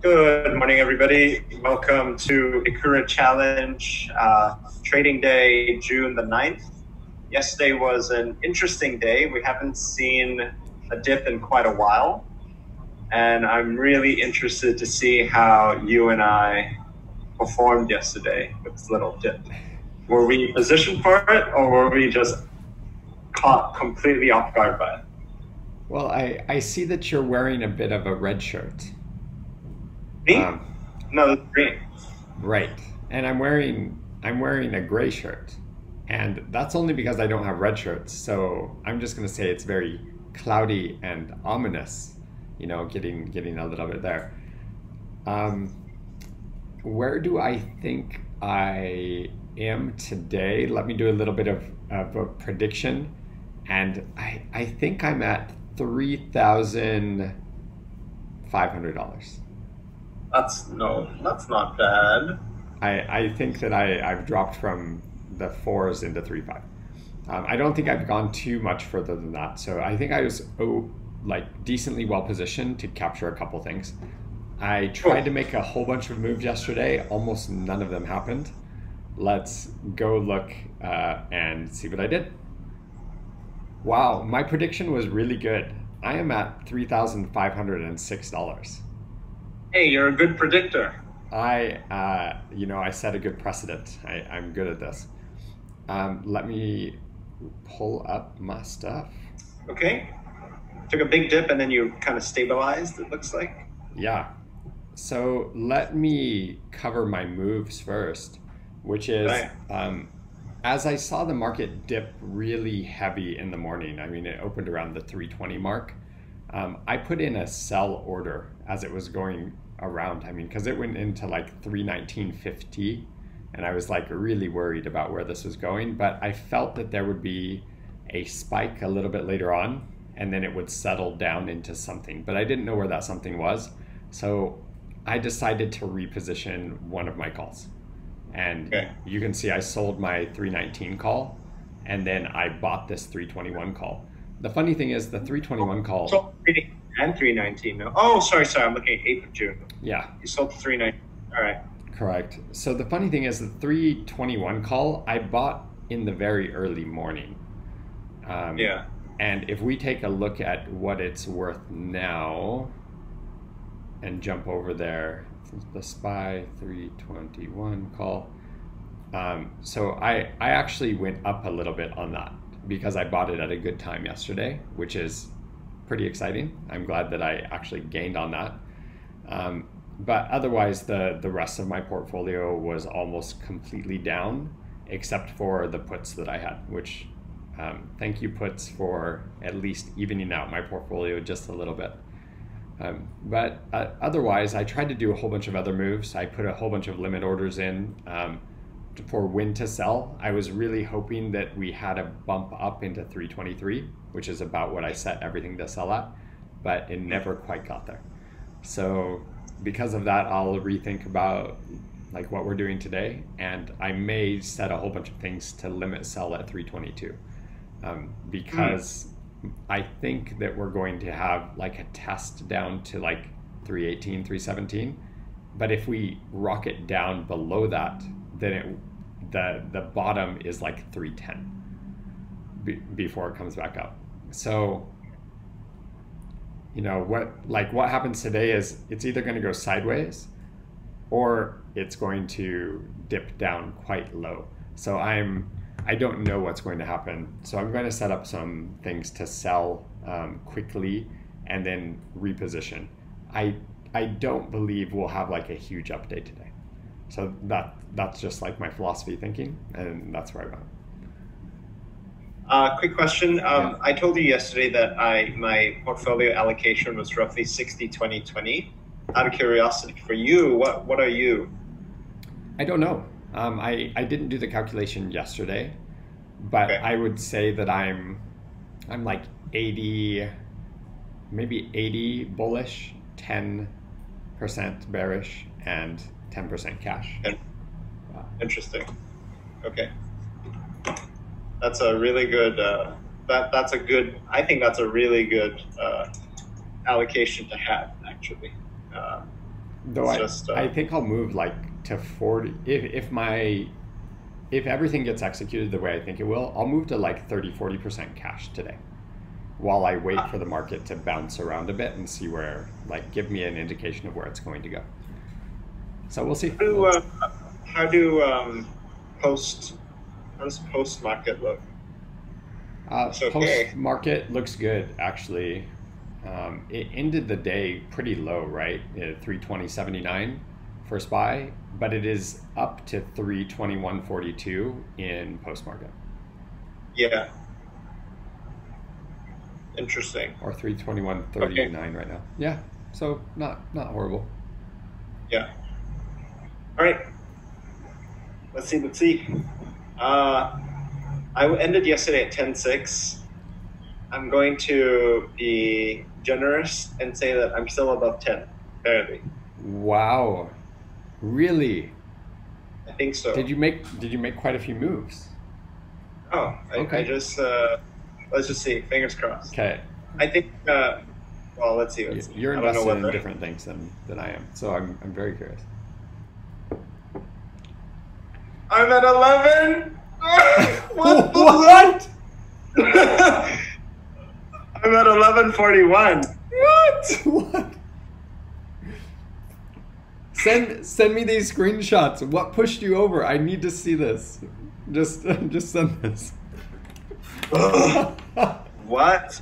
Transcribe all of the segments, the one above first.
Good morning, everybody. Welcome to Ikkura Challenge, trading day, June the 9th. Yesterday was an interesting day. We haven't seen a dip in quite a while. And I'm really interested to see how you and I performed yesterday with this little dip. Were we positioned for it, or were we just caught completely off guard by it? Well, I see that you're wearing a bit of a red shirt. Me? Um, No, it's green. right. And I'm wearing a gray shirt. And that's only because I don't have red shirts. So I'm just gonna say it's very cloudy and ominous, getting a little bit there. Um, where do I think I am today? Let me do a little bit of a prediction. And I think I'm at $3,500. That's not bad. I think that I've dropped from the fours into 3.5. I don't think I've gone too much further than that. So I think I was like decently well positioned to capture a couple things. I tried to Cool. make a whole bunch of moves yesterday. Almost none of them happened. Let's go look and see what I did. Wow, my prediction was really good. I am at $3,506. Hey, you're a good predictor. I set a good precedent. I'm good at this. Let me pull up my stuff. Okay. Took a big dip and then you kind of stabilized, it looks like. Yeah. So let me cover my moves first, which is Right. as I saw the market dip really heavy in the morning. I mean, it opened around the 320 mark. I put in a sell order as it was going around. I mean, because it went into like 319.50, and I was like really worried about where this was going. But I felt that there would be a spike a little bit later on, and then it would settle down into something. But I didn't know where that something was, so I decided to reposition one of my calls. And Okay. you can see I sold my 319 call, and then I bought this 321 call. The funny thing is the 321 call, Sold 3 and 319 now. Oh, sorry. I'm looking at 8th of June. yeah, You sold 319. All right. correct. So the funny thing is the 321 call I bought in the very early morning. Um, Yeah. and if we take a look at what it's worth now and jump over there, the SPY 321 call. So I actually went up a little bit on that because I bought it at a good time yesterday, which is pretty exciting. I'm glad that I actually gained on that. But otherwise, the rest of my portfolio was almost completely down, except for the puts that I had, which thank you puts for at least evening out my portfolio just a little bit. But otherwise, I tried to do a whole bunch of other moves. I put a whole bunch of limit orders in for when to sell. I was really hoping that we had a bump up into 323, which is about what I set everything to sell at, but it never quite got there. So because of that, I'll rethink about like what we're doing today, and I may set a whole bunch of things to limit sell at 322 because I think that we're going to have like a test down to like 318, 317. But if we rocket down below that, then the bottom is like 310 before it comes back up. So what happens today is it's either going to go sideways or it's going to dip down quite low. So I don't know what's going to happen. So I'm going to set up some things to sell quickly and then reposition. I I don't believe we'll have like a huge update today. So that's just like my philosophy thinking, and that's where I went. Quick question. Yeah. I told you yesterday that my portfolio allocation was roughly 60-20-20. Out of curiosity, for you, what are you? I don't know. I didn't do the calculation yesterday, but Okay. I would say that I'm like 80, maybe 80 bullish, 10% bearish, and 10% cash. In- Uh, Interesting. Okay. That's a really good. That's a good. I think that's a really good allocation to have, actually. Uh, Though It's just I think I'll move like to 40 if everything gets executed the way I think it will, I'll move to like 30-40% cash today while I wait for the market to bounce around a bit and see where, like, give me an indication of where it's going to go. So we'll see. how do post how does post market look? It's okay. Post market looks good, actually. It ended the day pretty low, right? At 320.79 for SPY, but it is up to 321.42 in post market. Yeah. Interesting. Or 321.39 right now. Yeah. So not horrible. Yeah. All right. Let's see. I ended yesterday at 10.6. I'm going to be generous and say that I'm still above 10, apparently. Wow. Really? I think so. Did you make quite a few moves? Oh, Okay. I just let's just see. Fingers crossed. Okay. I think. Well, let's see. You're I don't know invested in whether- different things than I am, so I'm very curious. I'm at 11. What? What? I'm at 11.41. What? What? Send me these screenshots. What pushed you over? I need to see this. Just send this. What?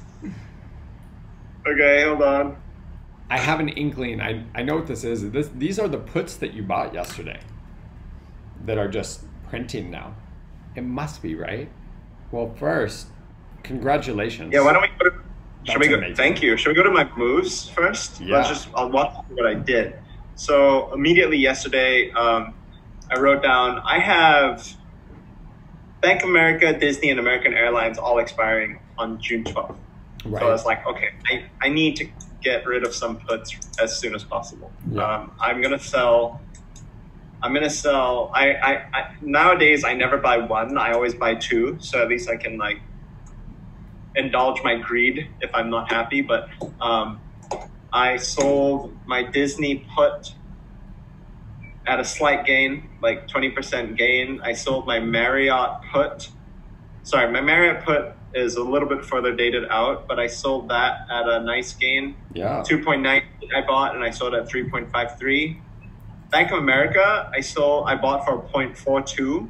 Okay, hold on. I have an inkling. I know what this is. These are the puts that you bought yesterday that are just printing now. It must be, right? Well, first, congratulations. Yeah, why don't we go to... Should we go? Amazing. Thank you. Should we go to my moves first? Yeah. I'll walk through what I did. So immediately yesterday, I wrote down, I have Bank of America, Disney, and American Airlines all expiring on June 12th. Right. So I was like, okay, I need to get rid of some puts as soon as possible. Yeah. I'm gonna sell. I nowadays I never buy one. I always buy two. So at least I can like indulge my greed if I'm not happy. But I sold my Disney put at a slight gain, like 20% gain. I sold my Marriott put. Sorry, my Marriott put is a little bit further dated out, but I sold that at a nice gain. Yeah. 2.9 I bought and I sold at 3.53. Bank of America, I bought for 0.42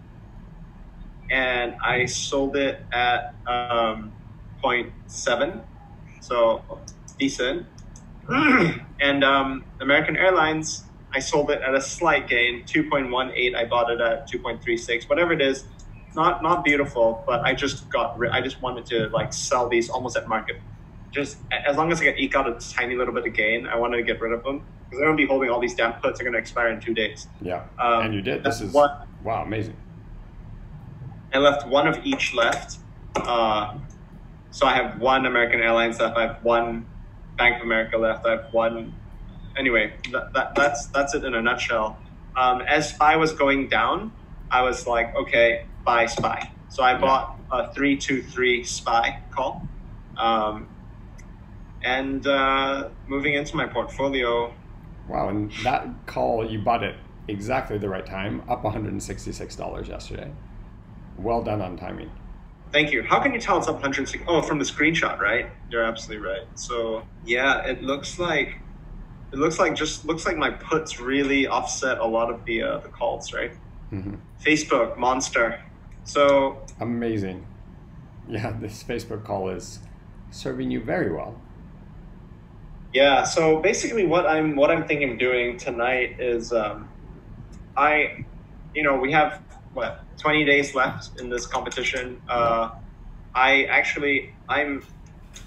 and I sold it at 0.7. So decent. And American Airlines, I sold it at a slight gain, 2.18. I bought it at 2.36, whatever it is. Not beautiful, but I just wanted to like sell these almost at market. Just as long as I can eke out a tiny little bit of gain, I wanted to get rid of them because I'm gonna be holding all these damn puts. They're gonna expire in 2 days. Yeah. And you did. This is wow, amazing. I left one of each left. So I have one American Airlines left. I have one Bank of America left. I have one. Anyway, that's it in a nutshell. As SPY was going down, I was like, okay, buy SPY. So I bought a 323 SPY call. And moving into my portfolio. Wow, and that call, you bought it exactly the right time, up $166 yesterday. Well done on timing. Thank you. How can you tell it's up 160? Oh, from the screenshot, right? You're absolutely right. So yeah, it looks like my puts really offset a lot of the calls, right? Mm-hmm. Facebook monster. So amazing. Yeah, this Facebook call is serving you very well. Yeah. So basically, what I'm thinking of doing tonight is, we have 20 days left in this competition. I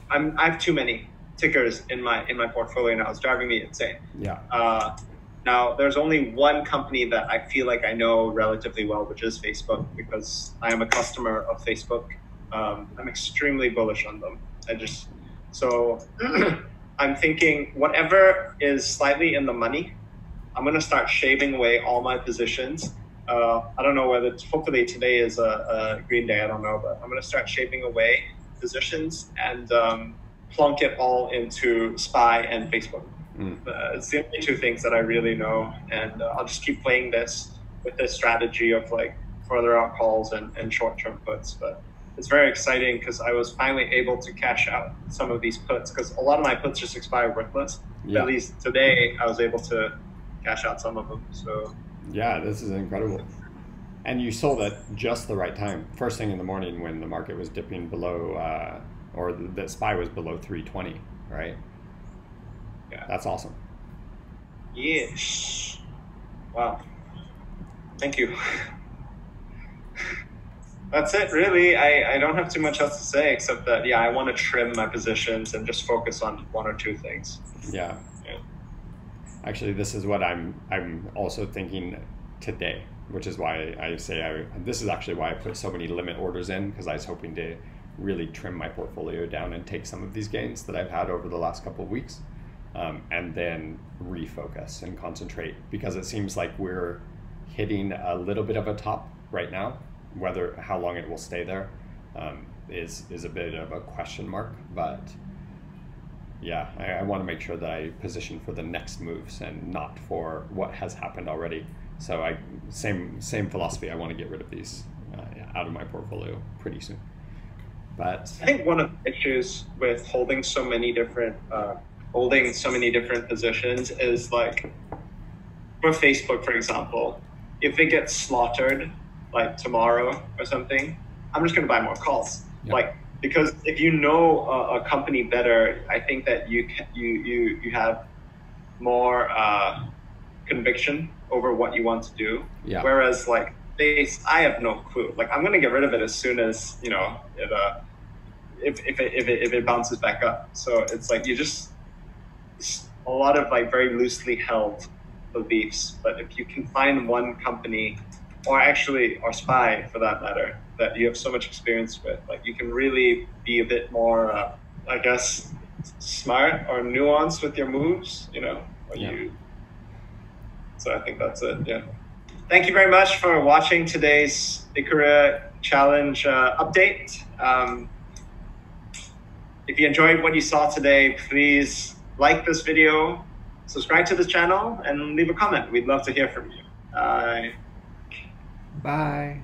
have too many tickers in my portfolio now. It's driving me insane. Yeah. Now there's only one company that I feel like I know relatively well, which is Facebook, because I am a customer of Facebook. I'm extremely bullish on them. I'm thinking whatever is slightly in the money, I'm going to start shaving away all my positions. I don't know whether, hopefully today is a green day, I don't know, but I'm going to start shaving away positions and plunk it all into SPY and Facebook. It's the only two things that I really know, and I'll just keep playing this with this strategy of like further out calls and short-term puts. But it's very exciting because I was finally able to cash out some of these puts because a lot of my puts just expire worthless. Yeah. At least today, I was able to cash out some of them. So yeah, this is incredible. And you sold at just the right time, first thing in the morning when the market was dipping below, or the SPY was below 320, right? Yeah, that's awesome. Yes. Wow. Thank you. That's it, really. I don't have too much else to say except that, yeah, I want to trim my positions and just focus on one or two things. Yeah. Actually, this is what I'm also thinking today, which is why I say this is actually why I put so many limit orders in, because I was hoping to really trim my portfolio down and take some of these gains that I've had over the last couple of weeks, and then refocus and concentrate, because it seems like we're hitting a little bit of a top right now. How long it will stay there is a bit of a question mark, but yeah, I want to make sure that I position for the next moves and not for what has happened already. So same philosophy. I want to get rid of these out of my portfolio pretty soon. But I think one of the issues with holding so many different positions is, like, for Facebook, for example, if it gets slaughtered like tomorrow or something, I'm just going to buy more calls. Yeah. Like, because if you know a company better, I think that you have more conviction over what you want to do. Yeah. Whereas like base, I have no clue. Like, I'm going to get rid of it as soon as, you know, if it bounces back up. So it's like it's a lot of like very loosely held beliefs. But if you can find one company, or SPY for that matter, that you have so much experience with, like, you can really be a bit more, I guess, smart or nuanced with your moves, you know. So I think that's it. Yeah. Thank you very much for watching today's Ikkura Challenge update. If you enjoyed what you saw today, please like this video, subscribe to this channel, and leave a comment. We'd love to hear from you. Bye.